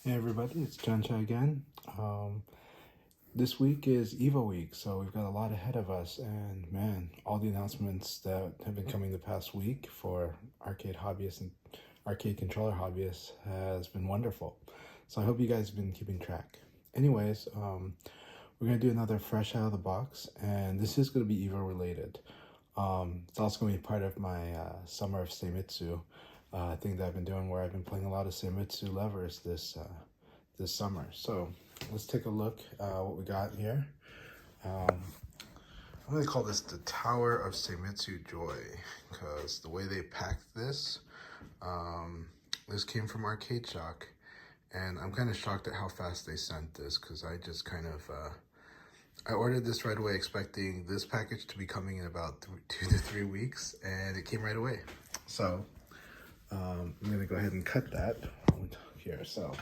Hey everybody, it's Jancha again. This week is Evo week, so we've got a lot ahead of us, and man, all the announcements that have been coming the past week for arcade hobbyists and arcade controller hobbyists has been wonderful. So I hope you guys have been keeping track. Anyways, we're gonna do another fresh out of the box, and this is gonna be Evo related. It's also gonna be part of my summer of Seimitsu thing that I've been doing, where I've been playing a lot of Seimitsu levers this summer. So let's take a look what we got here. I'm gonna call this the Tower of Seimitsu Joy, because the way they packed this, this came from Arcade Shock, and I'm kind of shocked at how fast they sent this, because I just kind of I ordered this right away expecting this package to be coming in about 2 to 3 weeks, and it came right away. So I'm gonna go ahead and cut that here. So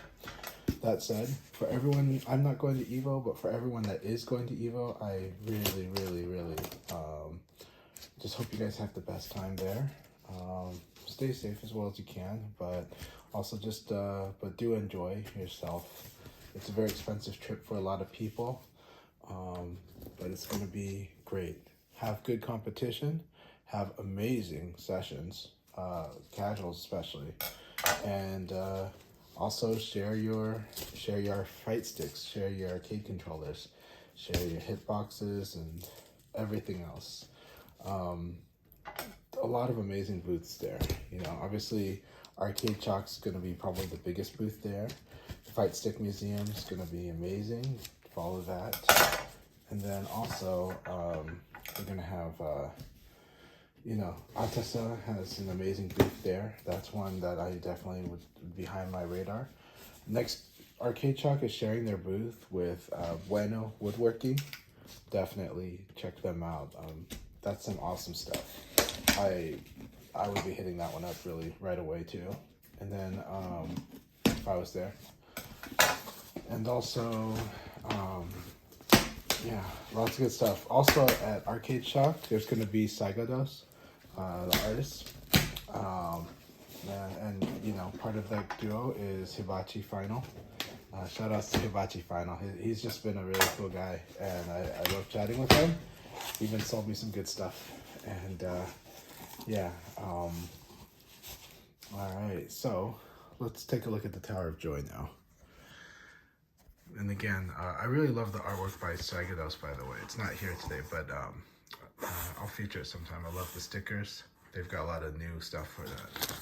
that said, for everyone, I'm not going to Evo, but for everyone that is going to Evo, I really just hope you guys have the best time there. Stay safe as well as you can, but also just but do enjoy yourself. It's a very expensive trip for a lot of people, but it's gonna be great. Have good competition, have amazing sessions, casuals especially, and also share your fight sticks, share your arcade controllers, share your hitboxes and everything else. A lot of amazing booths there. You know, obviously Arcade Shock's gonna be probably the biggest booth there. The Fight Stick Museum is gonna be amazing. Follow that. And then also we're gonna have you know, Atasa has an amazing booth there. That's one that I definitely would behind my radar. Next, Arcade Shock is sharing their booth with Bueno Woodworking. Definitely check them out. That's some awesome stuff. I would be hitting that one up really right away too. And then if I was there. And also, yeah, lots of good stuff. Also at Arcade Shock, there's going to be Saigados, the artist. And, you know, part of that duo is Hibachi Final. Shout outs to Hibachi Final. He's just been a really cool guy, and I love chatting with him. He even sold me some good stuff. And, yeah. All right, so let's take a look at the Tower of Joy now. And again, I really love the artwork by Saigados, by the way. It's not here today, but I'll feature it sometime. I love the stickers. They've got a lot of new stuff for that.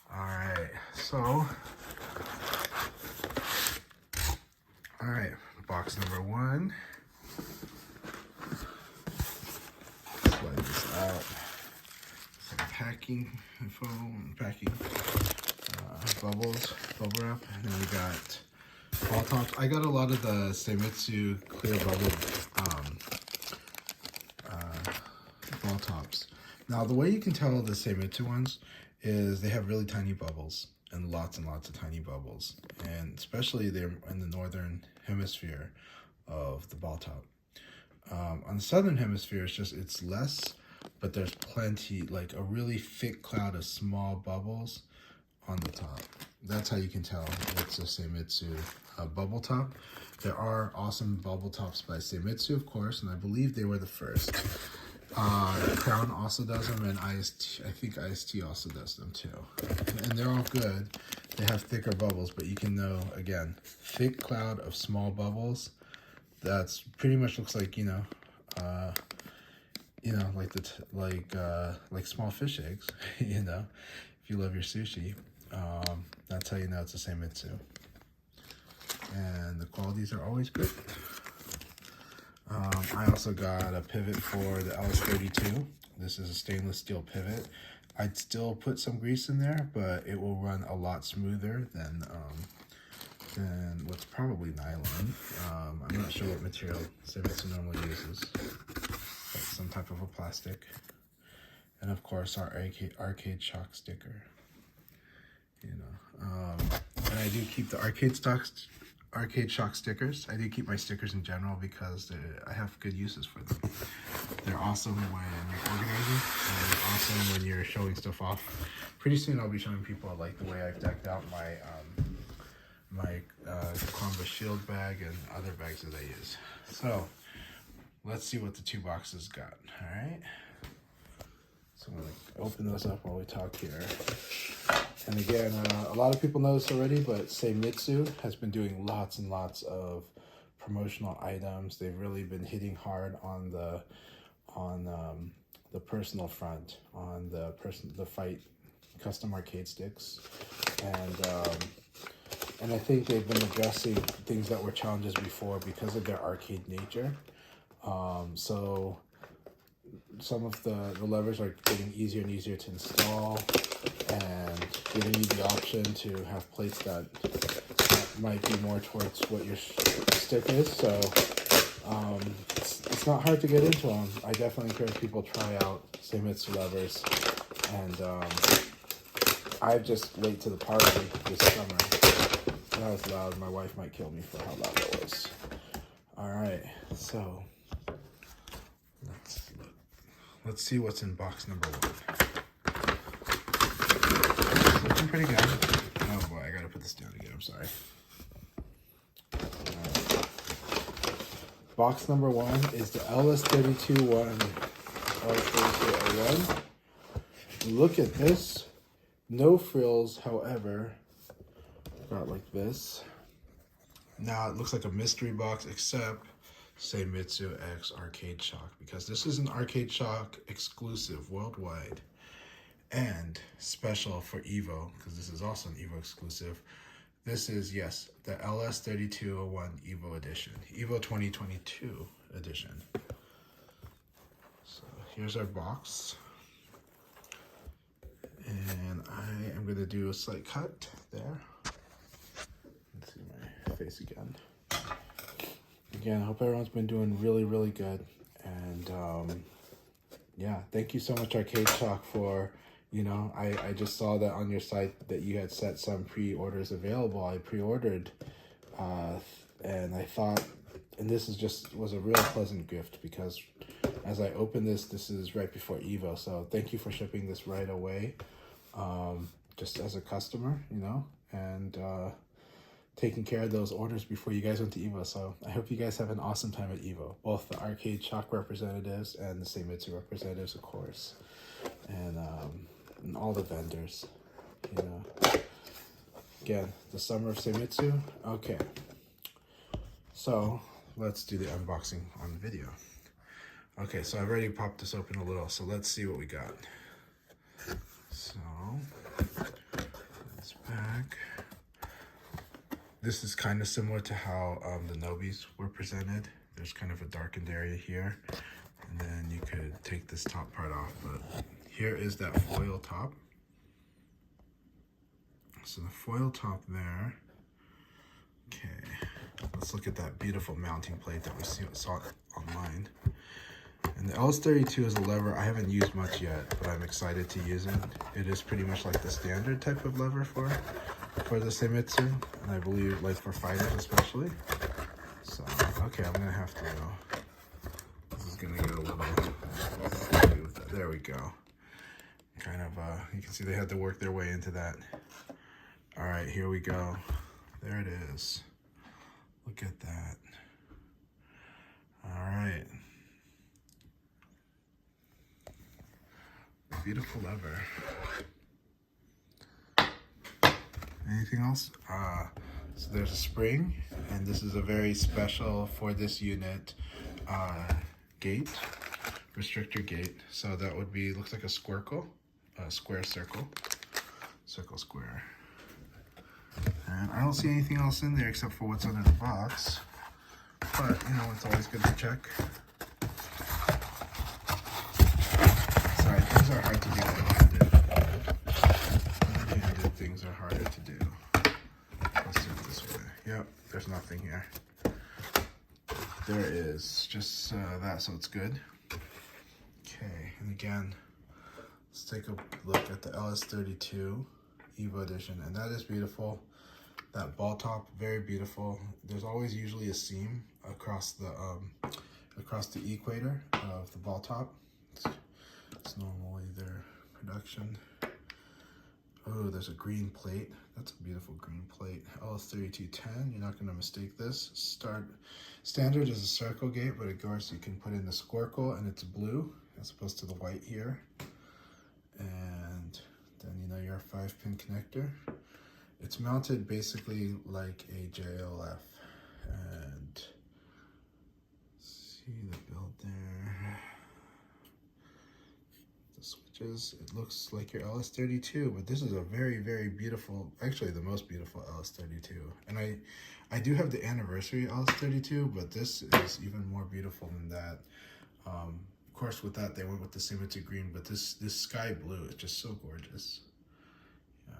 Alright, so, alright, box number 1. Slide this out. Some packing info, packing bubbles, bubble wrap, and then we got ball tops. I got a lot of the Seimitsu clear bubble ball tops. Now, the way you can tell the Seimitsu ones is they have really tiny bubbles and lots of tiny bubbles, and especially they're in the northern hemisphere of the ball top. On the southern hemisphere, it's less, but there's plenty, like a really thick cloud of small bubbles on the top. That's how you can tell it's a Seimitsu bubble top. There are awesome bubble tops by Seimitsu, of course, and I believe they were the first. Crown also does them, and IST, I think IST also does them too. And they're all good. They have thicker bubbles, but you can know, again, thick cloud of small bubbles. That's pretty much looks like, you know, like small fish eggs, you know, if you love your sushi. That's how you know it's the Seimitsu. And the qualities are always good. I also got a pivot for the LS-32. This is a stainless steel pivot. I'd still put some grease in there, but it will run a lot smoother than what's probably nylon. I'm not sure what material Seimitsu normally uses, but some type of a plastic. And of course our Arcade Shock sticker. You know, and I do keep the Arcade Shock stickers. I do keep my stickers in general because I have good uses for them. They're awesome when you're organizing, and they're awesome when you're showing stuff off. Pretty soon I'll be showing people like the way I've decked out my my of a shield bag and other bags that I use. So let's see what the two boxes got. All right. So I'm gonna open those up while we talk here. And again, a lot of people know this already, but Seimitsu has been doing lots and lots of promotional items. They've really been hitting hard on the personal front, on the fight custom arcade sticks, and I think they've been addressing things that were challenges before because of their arcade nature. So some of the levers are getting easier and easier to install, and giving you the option to have plates that might be more towards what your stick is. So it's not hard to get into them. I definitely encourage people to try out Seimitsu levers, and I'm just late to the party this summer. That was loud. My wife might kill me for how loud that was. All right, so let's see what's in box number 1. It's looking pretty good. Oh boy, I gotta put this down again. I'm sorry. Box number 1 is the LS-32 LS-3201. Look at this. No frills, however, got like this. Now it looks like a mystery box, except Seimitsu X Arcade Shock, because this is an Arcade Shock exclusive worldwide and special for Evo, because this is also an Evo exclusive. This is, yes, the LS-3201 Evo edition, Evo 2022 edition. So here's our box. And I am going to do a slight cut there. Let's see my face again. Again, I hope everyone's been doing really, really good. And yeah, thank you so much, Arcade Shock, for, you know, I just saw that on your site that you had set some pre-orders available. I pre-ordered, and I thought, and this was a real pleasant gift, because as I open this is right before Evo. So thank you for shipping this right away, just as a customer, you know, and taking care of those orders before you guys went to Evo. So I hope you guys have an awesome time at Evo, both the Arcade Shock representatives and the Seimitsu representatives, of course, and all the vendors, you know. Again, the summer of Seimitsu. Okay, so let's do the unboxing on the video. Okay, so I've already popped this open a little, so let's see what we got. So, this back. This is kind of similar to how the Nobis were presented. There's kind of a darkened area here, and then you could take this top part off, but here is that foil top. So the foil top there. Okay, let's look at that beautiful mounting plate that we saw online. And the LS-32 is a lever I haven't used much yet, but I'm excited to use it. It is pretty much like the standard type of lever for the Seimitsu, and I believe like for fighters especially. So, okay, I'm gonna have to go. This is gonna get a little, there we go. Kind of, you can see they had to work their way into that. All right, here we go. There it is. Look at that. All right. Beautiful lever. Anything else? So there's a spring, and this is a very special for this unit gate, restrictor gate. So that would be, looks like a squircle, square circle, circle square. And I don't see anything else in there except for what's under the box. But, you know, it's always good to check. Sorry, things are hard to do one-handed. One-handed things are harder to do. Let's do it this way. Yep, there's nothing here. There is just that, so it's good. Okay, and again, let's take a look at the LS-32 Evo edition, and that is beautiful. That ball top, very beautiful. There's always usually a seam across the equator of the ball top. It's normally their production. Oh, there's a green plate. That's a beautiful green plate. LS-3210, you're not going to mistake this. Standard is a circle gate, but of course you can put in the squircle, and it's blue as opposed to the white here. And then your 5-pin connector. It's mounted basically like a JLF. And see the build there. The switches, it looks like your LS-32, but this is a very, very beautiful, actually the most beautiful LS-32. And I do have the anniversary LS-32, but this is even more beautiful than that. Of course, with that, they went with the Seimitsu green, but this sky blue is just so gorgeous. Yeah.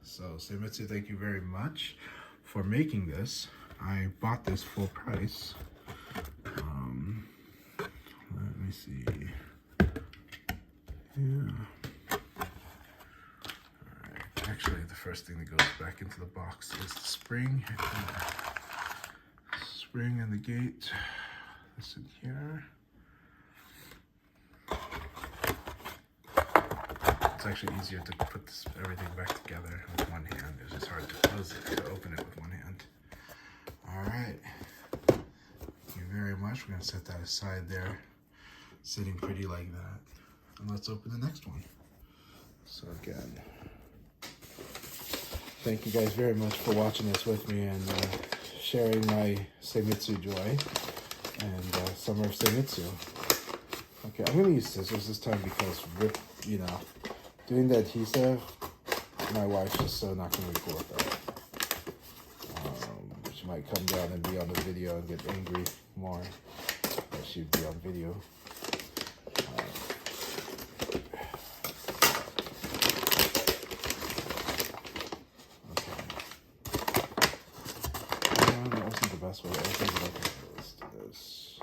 So Seimitsu, thank you very much for making this. I bought this full price. Let me see. Yeah. Alright, actually the first thing that goes back into the box is the spring. Spring and the gate. This in here. It's actually easier to put everything back together with one hand. It's just hard to close it, to open it with one hand. Alright. Thank you very much. We're going to set that aside there. Sitting pretty like that. And let's open the next one. So again, thank you guys very much for watching this with me and sharing my Seimitsu joy and summer of Seimitsu. Okay, I'm going to use scissors this time because, doing the adhesive, my wife's just so not going to be cool with that. She might come down and be on the video and get angry more that she'd be on video. That wasn't the best way to open it. Let's do this.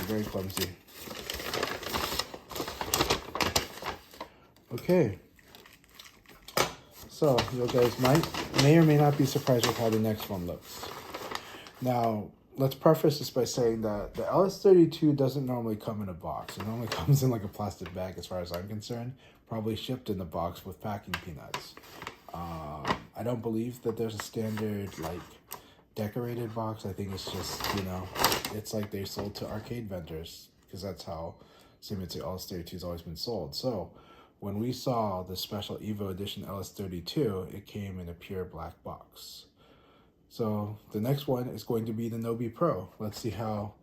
Very clumsy. Okay. So you guys may or may not be surprised with how the next one looks. Now, let's preface this by saying that the LS-32 doesn't normally come in a box. It normally comes in like a plastic bag as far as I'm concerned. Probably shipped in the box with packing peanuts. I don't believe that there's a standard like decorated box. I think it's just, it's like they sold to arcade vendors because that's how Seimitsu LS-32 has always been sold. So when we saw the special Evo edition LS-32, it came in a pure black box. So the next one is going to be the Nobi Pro. Let's see how,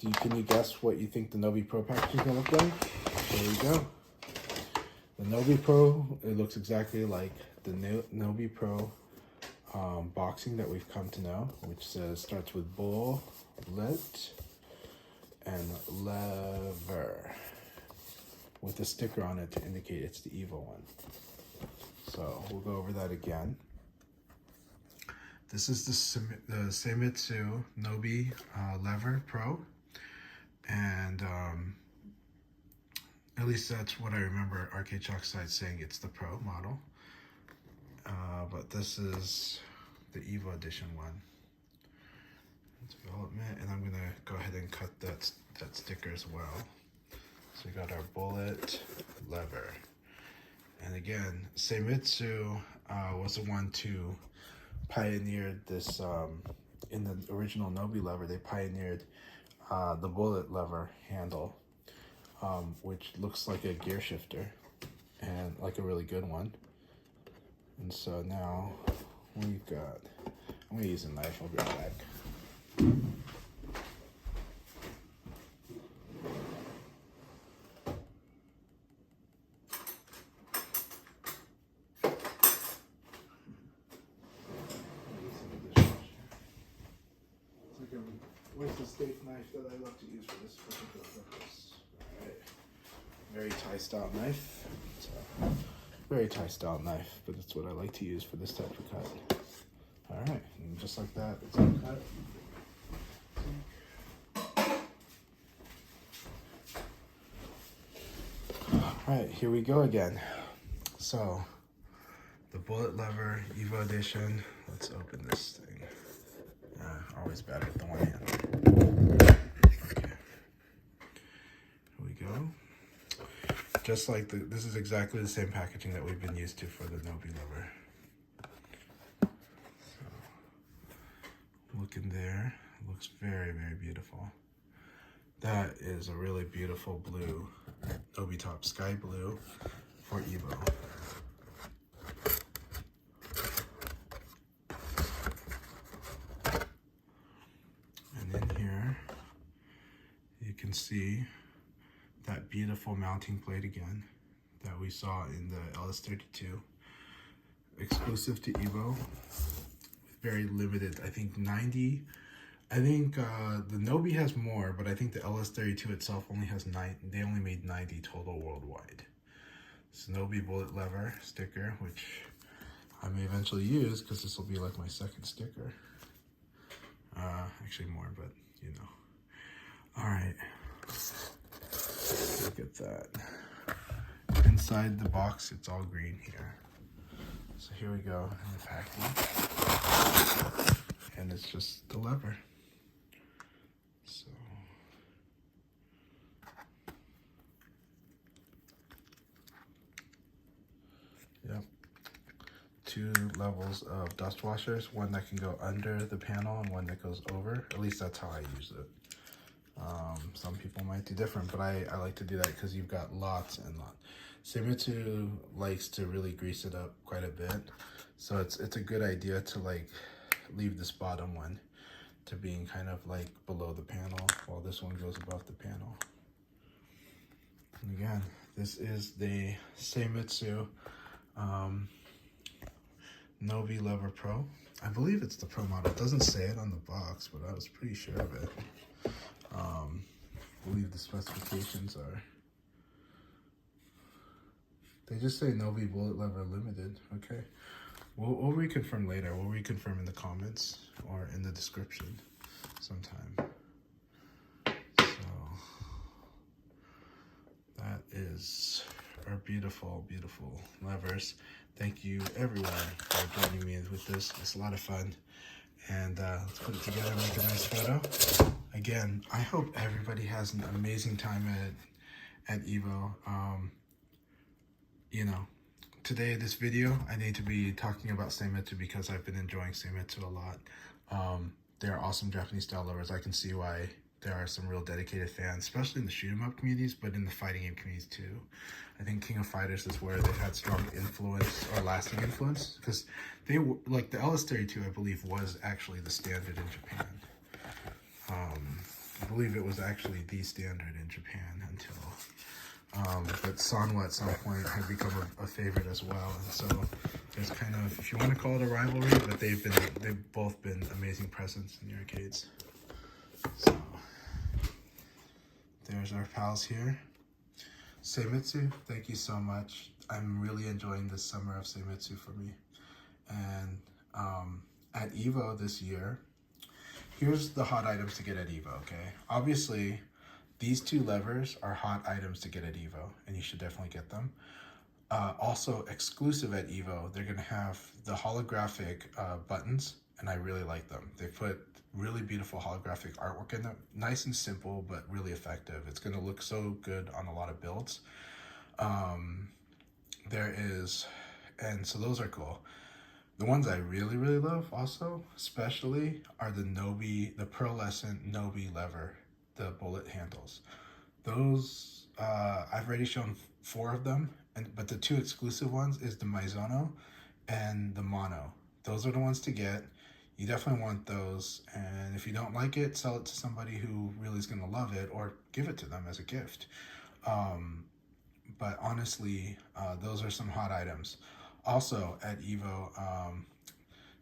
can you guess what you think the Nobi Pro package is going to look like? There we go. The Nobi Pro, it looks exactly like the Nobi Pro boxing that we've come to know, which starts with bullet and lever with a sticker on it to indicate it's the Evo one. So we'll go over that again. This is the Seimitsu Nobi lever Pro, and at least that's what I remember Arcade Shock site saying it's the Pro model. But this is the Evo edition one. Development, and I'm gonna go ahead and cut that sticker as well. So we got our bullet lever, and again, Seimitsu was the one to pioneer this in the original Nobi lever. They pioneered the bullet lever handle, which looks like a gear shifter and like a really good one. And so now we've got, I'm gonna use a knife, I'll be right back. It's like a oyster steak knife that I love to use for this particular purpose. Alright. Very Thai style knife. Very Thai style knife, but it's what I like to use for this type of cut. Alright, and just like that, it's all cut. Alright, here we go again. So, the bullet lever, Evo edition. Let's open this thing. always better with the one hand. Okay. Here we go. Just like this is exactly the same packaging that we've been used to for the Nobi lever. So, look in there. It looks very, very beautiful. That is a really beautiful blue Nobi top, sky blue for Evo. And in here, you can see that beautiful mounting plate again that we saw in the LS-32. Exclusive to Evo. Very limited, I think 90. I think the Nobi has more, but I think the LS-32 itself only has 9. They only made 90 total worldwide. It's Nobi bullet lever sticker, which I may eventually use because this will be like my second sticker. Actually more, but you know. All right, look at that. Inside the box, it's all green here. So here we go in the package, and it's just the lever. So yep, 2 levels of dust washers, one that can go under the panel and one that goes over. At least that's how I use it. Some people might do different, but I like to do that because you've got lots and lots. Seimitsu likes to really grease it up quite a bit, so it's a good idea to like leave this bottom one to being kind of like below the panel while this one goes above the panel. And again, this is the Seimitsu Nobi Lever Pro. I believe it's the Pro model. It doesn't say it on the box, but I was pretty sure of it. I believe the specifications are, they just say Nobi Bullet Lever Limited. Okay, we'll reconfirm later. We'll reconfirm in the comments or in the description sometime. So that is our beautiful, beautiful levers. Thank you everyone for joining me with this. It's a lot of fun. And let's put it together and make a nice photo. Again, I hope everybody has an amazing time at Evo. You know, today, this video, I need to be talking about Seimitsu because I've been enjoying Seimitsu a lot. They're awesome Japanese style levers. I can see why there are some real dedicated fans, especially in the shoot 'em up communities, but in the fighting game communities too. I think King of Fighters is where they've had strong influence or lasting influence, because they like the LS-32, I believe, was actually the standard in Japan. I believe it was actually the standard in Japan until, but Sanwa at some point had become a favorite as well. And so there's kind of, if you want to call it a rivalry, but they've both been amazing presence in the arcades. So there's our pals here. Seimitsu, thank you so much. I'm really enjoying this summer of Seimitsu for me. And at Evo this year, here's the hot items to get at Evo, okay? Obviously, these 2 levers are hot items to get at Evo, and you should definitely get them. Also, exclusive at Evo, they're gonna have the holographic buttons, and I really like them. They put really beautiful holographic artwork in them. Nice and simple, but really effective. It's gonna look so good on a lot of builds. And so those are cool. The ones I really, really love also, especially, are the Nobi, the pearlescent Nobi lever, the bullet handles. Those, I've already shown 4 of them, but the 2 exclusive ones is the Maizono and the Mono. Those are the ones to get. You definitely want those, and if you don't like it, sell it to somebody who really is going to love it, or give it to them as a gift. But honestly, those are some hot items. Also at Evo,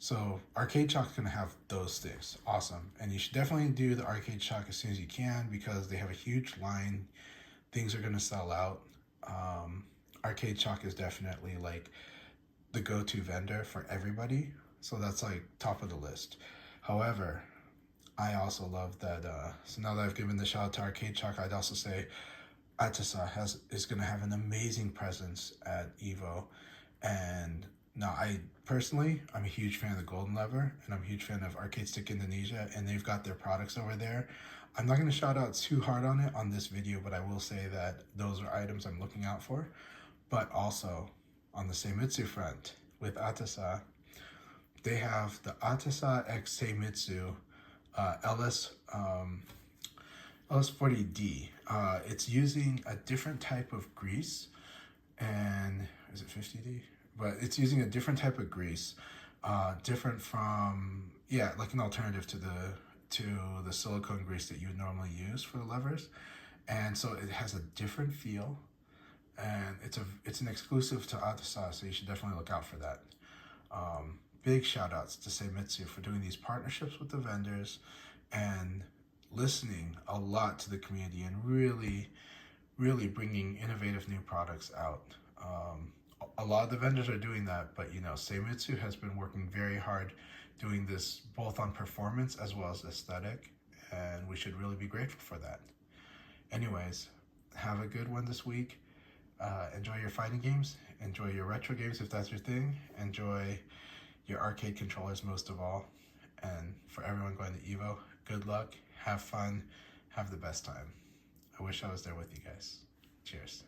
so Arcade Shock is going to have those sticks. Awesome. And you should definitely do the Arcade Shock as soon as you can, because they have a huge line. Things are going to sell out. Arcade Shock is definitely like the go-to vendor for everybody. So that's like top of the list. However, I also love that, so now that I've given the shout out to Arcade Shock, I'd also say Atasa is going to have an amazing presence at Evo. And Now, I'm a huge fan of the Golden Lever, and I'm a huge fan of Arcade Stick Indonesia, and they've got their products over there. I'm not going to shout out too hard on it on this video, but I will say that those are items I'm looking out for. But also, on the Seimitsu front, with Atasa, they have the Atasa X Seimitsu LS-40D. It's using a different type of grease, and is it 50D? But it's using a different type of grease, different from, yeah, like an alternative to the silicone grease that you would normally use for the levers. And so it has a different feel, and it's an exclusive to Atasa, so you should definitely look out for that. Big shout outs to Seimitsu for doing these partnerships with the vendors and listening a lot to the community and really bringing innovative new products out. A lot of the vendors are doing that, but Seimitsu has been working very hard doing this both on performance as well as aesthetic, and we should really be grateful for that. Anyways, have a good one this week. Enjoy your fighting games, enjoy your retro games if that's your thing, enjoy your arcade controllers most of all, and for everyone going to Evo, good luck, have fun, have the best time. I wish I was there with you guys. Cheers.